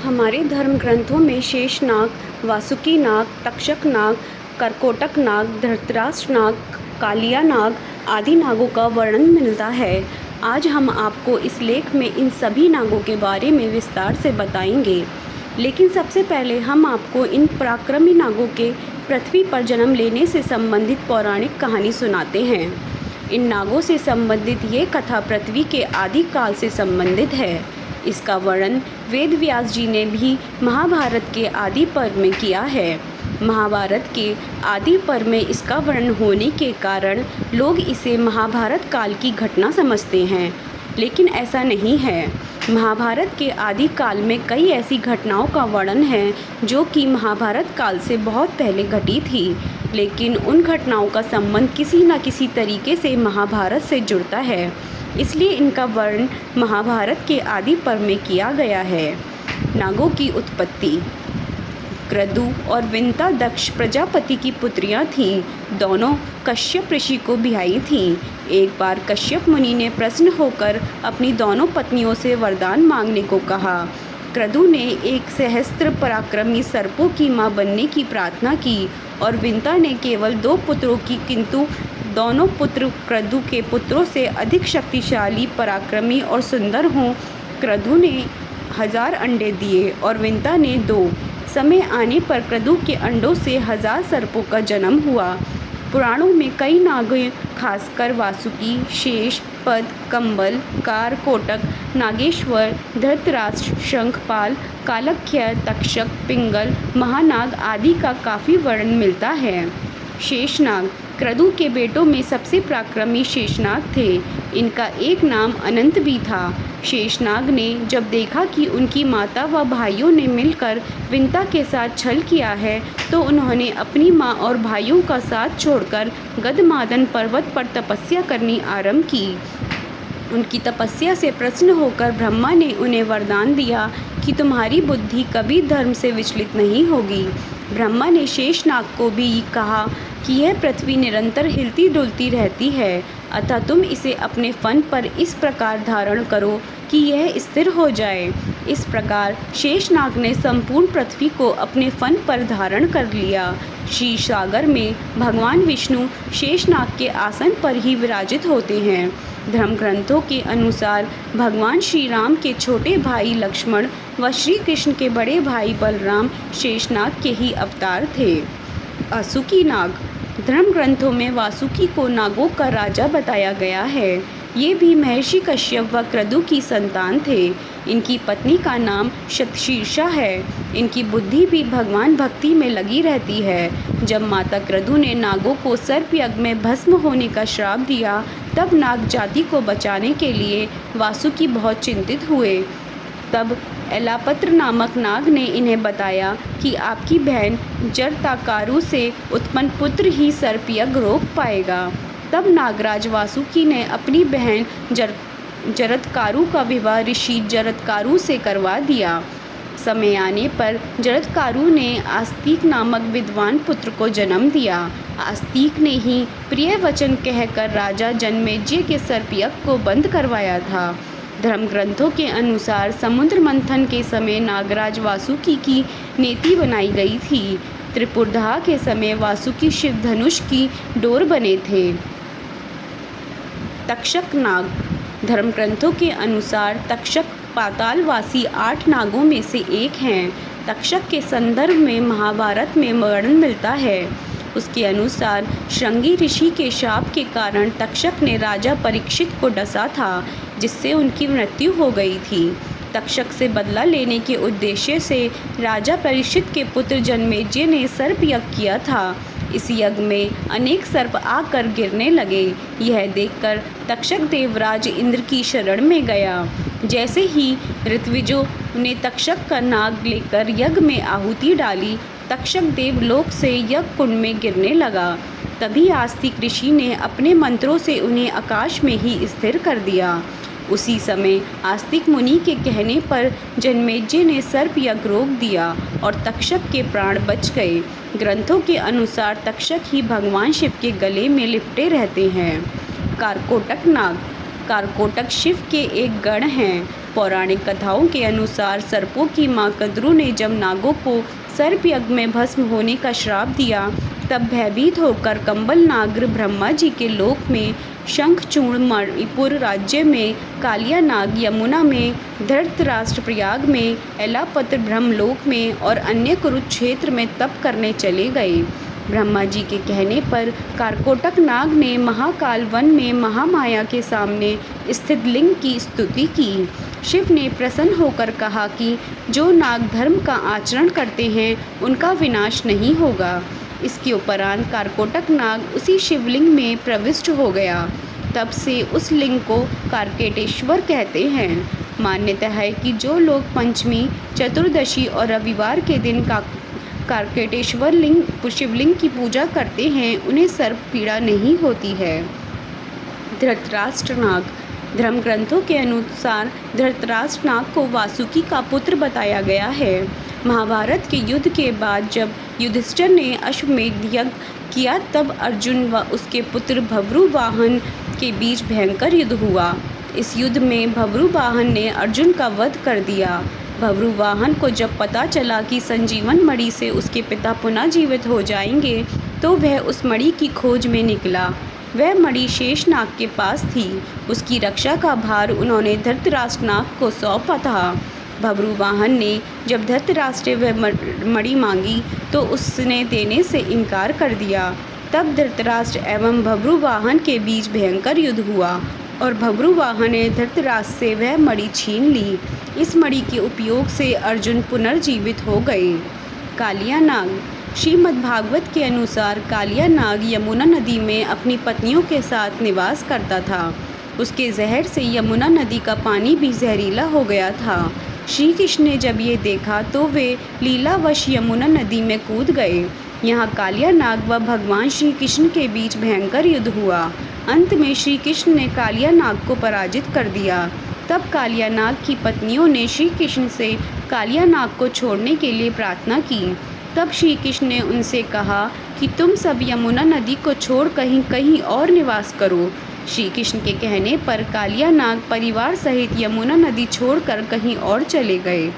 हमारे धर्म ग्रंथों में शेषनाग, वासुकी नाग, तक्षक नाग, करकोटक नाग, धृतराष्ट्र नाग, कालिया नाग आदि नागों का वर्णन मिलता है। आज हम आपको इस लेख में इन सभी नागों के बारे में विस्तार से बताएंगे। लेकिन सबसे पहले हम आपको इन पराक्रमी नागों के पृथ्वी पर जन्म लेने से संबंधित पौराणिक कहानी सुनाते हैं। इन नागों से संबंधित ये कथा पृथ्वी के आदि काल से संबंधित है। इसका वर्णन वेद व्यास जी ने भी महाभारत के आदि पर्व में किया है। महाभारत के आदि पर्व में इसका वर्णन होने के कारण लोग इसे महाभारत काल की घटना समझते हैं, लेकिन ऐसा नहीं है। महाभारत के आदि काल में कई ऐसी घटनाओं का वर्णन है जो कि महाभारत काल से बहुत पहले घटी थी, लेकिन उन घटनाओं का संबंध किसी न किसी तरीके से महाभारत से जुड़ता है, इसलिए इनका वर्णन महाभारत के आदि पर्व में किया गया है। नागों की उत्पत्ति। क्रतु और विंता दक्ष प्रजापति की पुत्रियां थीं। दोनों कश्यप ऋषि को ब्याही थीं। एक बार कश्यप मुनि ने प्रसन्न होकर अपनी दोनों पत्नियों से वरदान मांगने को कहा। क्रतु ने एक सहस्त्र पराक्रमी सर्पों की मां बनने की प्रार्थना की और विंता ने केवल 2 पुत्रों की, किंतु दोनों पुत्र क्रतु के पुत्रों से अधिक शक्तिशाली, पराक्रमी और सुंदर हों। क्रतु ने 1000 अंडे दिए और विंता ने 2। समय आने पर क्रतु के अंडों से 1000 सर्पों का जन्म हुआ। पुराणों में कई नागों, खासकर वासुकी, शेष, पद, कंबल, कार, कोटक, नागेश्वर, धृतराष्ट्र, शंखपाल, कालख्य, तक्षक, पिंगल, महानाग आदि का काफ़ी वर्णन मिलता है। शेषनाग। क्रतु के बेटों में सबसे पराक्रमी शेषनाग थे। इनका एक नाम अनंत भी था। शेषनाग ने जब देखा कि उनकी माता व भाइयों ने मिलकर विंता के साथ छल किया है, तो उन्होंने अपनी मां और भाइयों का साथ छोड़कर गदमादन पर्वत पर तपस्या करनी आरंभ की। उनकी तपस्या से प्रसन्न होकर ब्रह्मा ने उन्हें वरदान दिया कि तुम्हारी बुद्धि कभी धर्म से विचलित नहीं होगी। ब्रह्मा ने शेषनाग को भी कहा कि यह पृथ्वी निरंतर हिलती डुलती रहती है, अतः तुम इसे अपने फन पर इस प्रकार धारण करो कि यह स्थिर हो जाए। इस प्रकार शेषनाग ने संपूर्ण पृथ्वी को अपने फन पर धारण कर लिया। क्षीर सागर में भगवान विष्णु शेषनाग के आसन पर ही विराजित होते हैं। धर्म ग्रंथों के अनुसार भगवान श्री राम के छोटे भाई लक्ष्मण व श्री कृष्ण के बड़े भाई बलराम शेषनाग के ही अवतार थे। वासुकी नाग। धर्म ग्रंथों में वासुकी को नागों का राजा बताया गया है। ये भी महर्षि कश्यप व क्रतु की संतान थे। इनकी पत्नी का नाम शतशीर्षा है। इनकी बुद्धि भी भगवान भक्ति में लगी रहती है। जब माता क्रतु ने नागों को सर्प यज्ञ में भस्म होने का श्राप दिया, तब नाग जाति को बचाने के लिए वासुकी बहुत चिंतित हुए। तब एलापत्र नामक नाग ने इन्हें बताया कि आपकी बहन जरताकारु से उत्पन्न पुत्र ही सर्पयज्ञ रोक पाएगा। तब नागराज वासुकी ने अपनी बहन जरत्कारु का विवाह ऋषि जरत्कारु से करवा दिया। समय आने पर जरत्कारु ने आस्तिक नामक विद्वान पुत्र को जन्म दिया। आस्तिक ने ही प्रिय वचन कहकर राजा जनमेजय के सर्पयज्ञ को बंद करवाया था। धर्म ग्रंथों के अनुसार समुद्र मंथन के समय नागराज वासुकी की नेति बनाई गई थी। त्रिपुरदाह के समय वासुकी शिव धनुष की डोर बने थे। तक्षक नाग। धर्म ग्रंथों के अनुसार तक्षक पातालवासी 8 नागों में से एक हैं। तक्षक के संदर्भ में महाभारत में वर्णन मिलता है। उसके अनुसार श्रृंगी ऋषि के शाप के कारण तक्षक ने राजा परीक्षित को डसा था, जिससे उनकी मृत्यु हो गई थी। तक्षक से बदला लेने के उद्देश्य से राजा परीक्षित के पुत्र जनमेजय ने सर्प यज्ञ किया था। इस यज्ञ में अनेक सर्प आकर गिरने लगे। यह देखकर तक्षक देवराज इंद्र की शरण में गया। जैसे ही ऋत्विजों ने तक्षक का नाग लेकर यज्ञ में आहुति डाली, तक्षक देवलोक से यज्ञ कुंड में गिरने लगा। तभी आस्तिक ऋषि ने अपने मंत्रों से उन्हें आकाश में ही स्थिर कर दिया। उसी समय आस्तिक मुनि के कहने पर जनमेजय ने सर्प यज्ञ रोक दिया और तक्षक के प्राण बच गए। ग्रंथों के अनुसार तक्षक ही भगवान शिव के गले में लिपटे रहते हैं। कारकोटक नाग। कारकोटक शिव के एक गण हैं। पौराणिक कथाओं के अनुसार सर्पों की मां कद्रू ने जब नागों को सर्प यज्ञ में भस्म होने का श्राप दिया, तब भयभीत होकर कंबल नाग ब्रह्मा जी के लोक में, शंखचूड़ मणिपुर राज्य में, कालिया नाग यमुना में, धृतराष्ट्र प्रयाग में, एलापत्र ब्रह्मलोक में और अन्य कुरुक्षेत्र में तप करने चले गए। ब्रह्मा जी के कहने पर कारकोटक नाग ने महाकाल वन में महामाया के सामने स्थित लिंग की स्तुति की। शिव ने प्रसन्न होकर कहा कि जो नाग धर्म का आचरण करते हैं उनका विनाश नहीं होगा। इसके उपरांत कारकोटक नाग उसी शिवलिंग में प्रविष्ट हो गया। तब से उस लिंग को कारकेटेश्वर कहते हैं। मान्यता है कि जो लोग पंचमी, चतुर्दशी और रविवार के दिन कारकेटेश्वर शिवलिंग की पूजा करते हैं, उन्हें सर्प पीड़ा नहीं होती है। धृतराष्ट्र नाग। धर्म ग्रंथों के अनुसार धृतराष्ट्र नाग को वासुकी का पुत्र बताया गया है। महाभारत के युद्ध के बाद जब युधिष्ठिर ने अश्वमेध यज्ञ किया, तब अर्जुन व उसके पुत्र भब्रुवाहन के बीच भयंकर युद्ध हुआ। इस युद्ध में भब्रुवाहन ने अर्जुन का वध कर दिया। भब्रुवाहन को जब पता चला कि संजीवन मणि से उसके पिता पुनः जीवित हो जाएंगे, तो वह उस मणि की खोज में निकला। वह मणि शेषनाग के पास थी। उसकी रक्षा का भार उन्होंने धृतराष्ट्र नाग को सौंपा था। भब्रुवाहन ने जब धृतराष्ट्र वह मणि मांगी, तो उसने देने से इनकार कर दिया। तब धृतराष्ट्र एवं भब्रुवाहन के बीच भयंकर युद्ध हुआ और भब्रुवाहन ने धृतराष्ट्र से वह मणि छीन ली। इस मणि के उपयोग से अर्जुन पुनर्जीवित हो गए। कालिया नाग। श्रीमद्भागवत के अनुसार कालिया नाग यमुना नदी में अपनी पत्नियों के साथ निवास करता था। उसके जहर से यमुना नदी का पानी भी जहरीला हो गया था। श्री कृष्ण ने जब ये देखा तो वे लीलावश यमुना नदी में कूद गए। यहाँ कालिया नाग व भगवान श्री कृष्ण के बीच भयंकर युद्ध हुआ। अंत में श्री कृष्ण ने कालिया नाग को पराजित कर दिया। तब कालिया नाग की पत्नियों ने श्री कृष्ण से कालिया नाग को छोड़ने के लिए प्रार्थना की। तब श्री कृष्ण ने उनसे कहा कि तुम सब यमुना नदी को छोड़ कहीं और निवास करो। श्री कृष्ण के कहने पर कालिया नाग परिवार सहित यमुना नदी छोड़कर कहीं और चले गए।